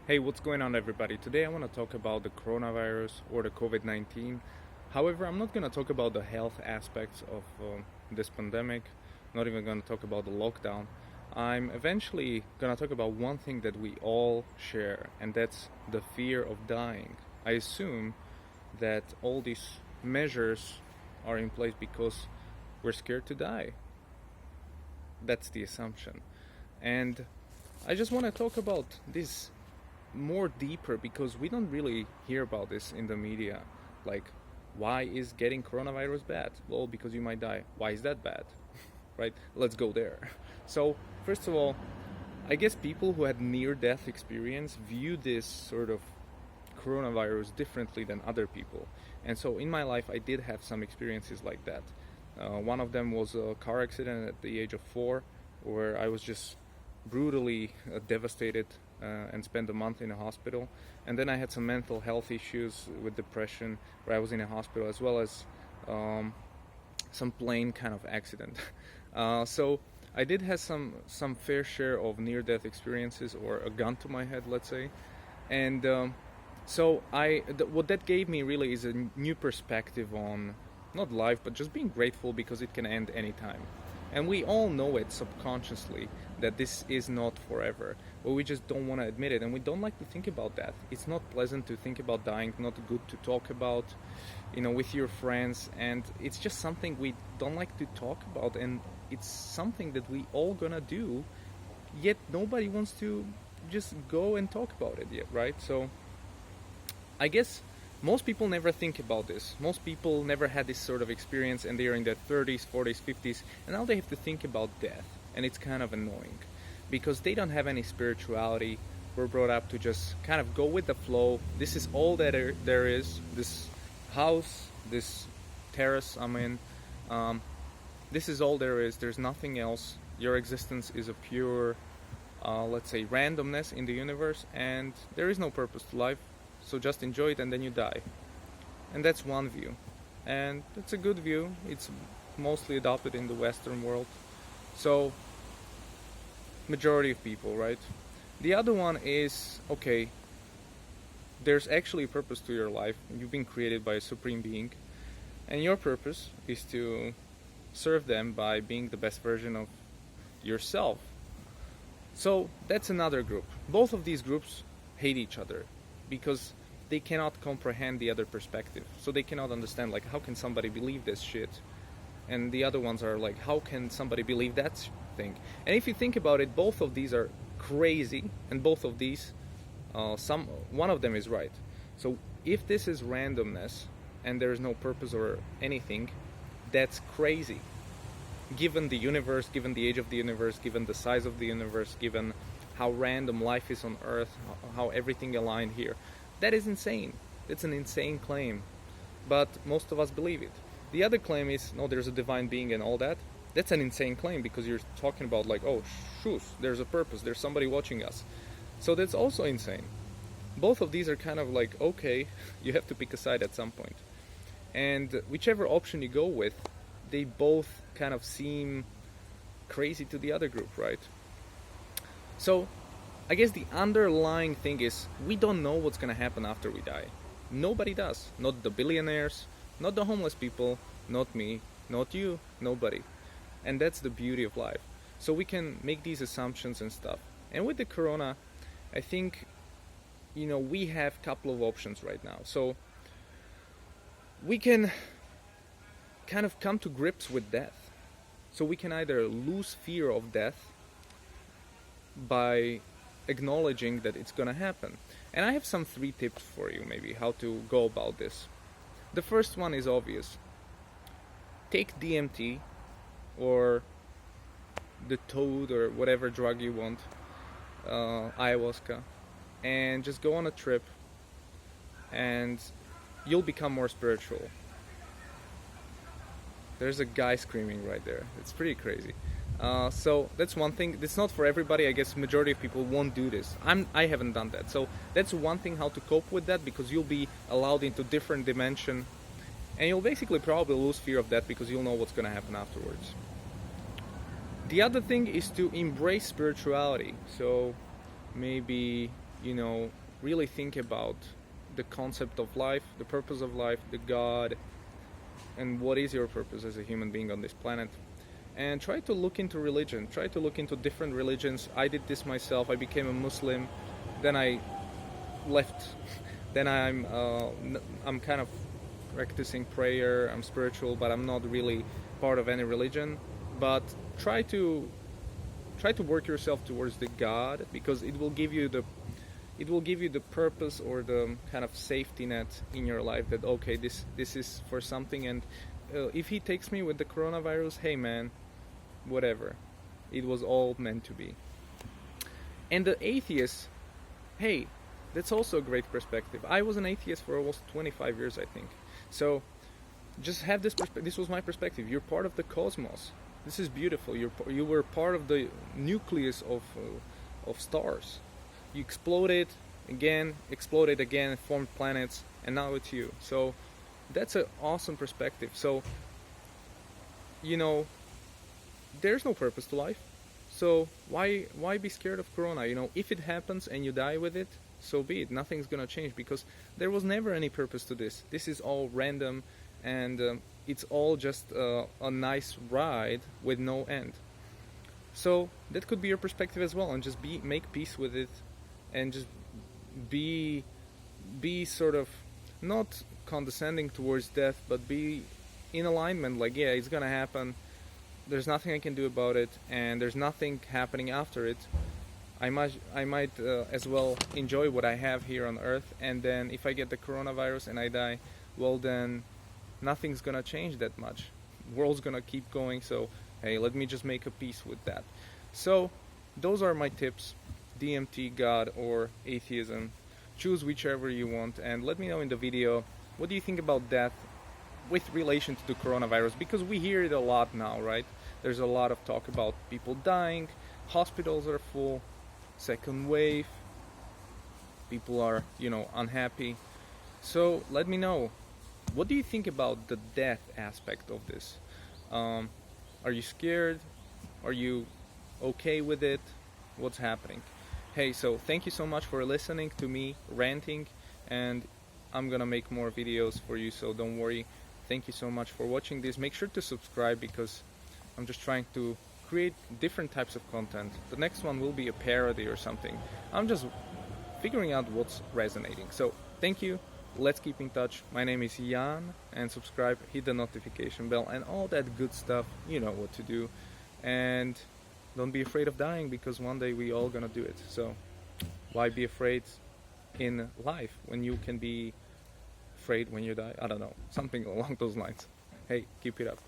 Hey, what's going on, everybody? Today I want to talk about the coronavirus or the COVID 19. However, I'm not going to talk about the health aspects of this pandemic, not even going to talk about the lockdown. I'm eventually going to talk about one thing that we all share, and that's the fear of dying. I assume that all these measures are in place because we're scared to die. That's the assumption. And I just want to talk about this more deeper because we don't really hear about this in the media. Like, why is getting coronavirus bad? Well, because you might die. Why is that bad? Right? Let's go there. So, first of all, I guess people who had near death experience view this sort of coronavirus differently than other people. And so, in my life, I did have some experiences like that. One of them was a car accident at the age of 4, where I was just brutally devastated and spent a month in a hospital. And then I had some mental health issues with depression, where I was in a hospital, as well as some plane kind of accident. So I did have some fair share of near-death experiences, or a gun to my head, let's say. And so what that gave me really is a new perspective on not life, but just being grateful because it can end anytime. And we all know it subconsciously that this is not forever, but we just don't want to admit it, and we don't like to think about that. It's not pleasant to think about dying, not good to talk about, with your friends, and it's just something we don't like to talk about, and it's something that we all gonna do, yet nobody wants to just go and talk about it yet, right? So I guess most people never think about this. Most people never had this sort of experience, and they're in their 30s, 40s, 50s, and now they have to think about death. And it's kind of annoying because they don't have any spirituality. We're brought up to just kind of go with the flow. This is all that there is. This house, this terrace I'm in, this is all there is. There's nothing else. Your existence is a pure, let's say, randomness in the universe, and there is no purpose to life. So just enjoy it and then you die. And that's one view. And it's a good view. It's mostly adopted in the Western world. So, majority of people, right? The other one is, okay, there's actually a purpose to your life. You've been created by a supreme being. And your purpose is to serve them by being the best version of yourself. So, that's another group. Both of these groups hate each other, because they cannot comprehend the other perspective. So they cannot understand, like, how can somebody believe this shit? And the other ones are like, how can somebody believe that thing? And if you think about it, both of these are crazy, and both of these, one of them is right. So if this is randomness and there is no purpose or anything, that's crazy. Given the universe, given the age of the universe, given the size of the universe, given how random life is on Earth, how everything aligned here. That is insane. It's an insane claim. But most of us believe it. The other claim is, no, there's a divine being and all that. That's an insane claim, because you're talking about, like, oh, shoot, there's a purpose, there's somebody watching us. So that's also insane. Both of these are kind of like, okay, you have to pick a side at some point. And whichever option you go with, they both kind of seem crazy to the other group, right? So, I guess the underlying thing is, we don't know what's gonna happen after we die. Nobody does. Not the billionaires, not the homeless people, not me, not you, nobody. And that's the beauty of life. So we can make these assumptions and stuff. And with the corona, I think, we have a couple of options right now. So we can kind of come to grips with death. So we can either lose fear of death by acknowledging that it's gonna happen. And I have some 3 tips for you, maybe, how to go about this. The first one is obvious. Take DMT or the toad or whatever drug you want, ayahuasca, and just go on a trip, and you'll become more spiritual. There's a guy screaming right there. It's pretty crazy. So that's one thing. It's not for everybody. I guess majority of people won't do this. I haven't done that. So that's one thing, how to cope with that, because you'll be allowed into different dimension, and you'll basically probably lose fear of that because you'll know what's going to happen afterwards. The other thing is to embrace spirituality. So maybe you know, really think about the concept of life, the purpose of life, the God, and what is your purpose as a human being on this planet. And try to look into religion, try to look into different religions. I did this myself. I became a Muslim, then I left. Then I'm kind of practicing prayer. I'm spiritual, but I'm not really part of any religion. But try to work yourself towards the God, because it will give you the purpose or the kind of safety net in your life that, okay, this is for something, and if he takes me with the coronavirus, hey man, whatever, it was all meant to be. And the atheist, hey, that's also a great perspective. I was an atheist for almost 25 years, I think. So just have this perspective. This was my perspective. You're part of the cosmos. This is beautiful. You were part of the nucleus of stars. You exploded again, formed planets, and now it's you. So that's an awesome perspective. So, you know, there's no purpose to life. So why be scared of corona? You know, if it happens and you die with it, so be it. Nothing's gonna change, because there was never any purpose to this. This is all random, and it's all just a nice ride with no end. So that could be your perspective as well, and just make peace with it, and just be sort of not condescending towards death, but be in alignment. Like, yeah, it's gonna happen. There's nothing I can do about it, and there's nothing happening after it. I might as well enjoy what I have here on Earth, and then if I get the coronavirus and I die, well then nothing's gonna change that much. World's gonna keep going, so hey, let me just make a peace with that. So those are my tips: DMT, God, or atheism. Choose whichever you want, and let me know in the video, what do you think about death with relation to the coronavirus? Because we hear it a lot now, right? There's a lot of talk about people dying, hospitals are full, second wave, people are, you know, unhappy. So let me know, what do you think about the death aspect of this? Are you scared? Are you okay with it? What's happening? Hey, so thank you so much for listening to me ranting, and I'm gonna make more videos for you, so don't worry. Thank you so much for watching this. Make sure to subscribe, because I'm just trying to create different types of content. The next one will be a parody or something. I'm just figuring out what's resonating. So thank you. Let's keep in touch. My name is Jan, and subscribe, hit the notification bell, and all that good stuff. You know what to do. And don't be afraid of dying, because one day we all gonna do it. So why be afraid in life when you can be afraid when you die? I don't know, something along those lines. Hey, keep it up.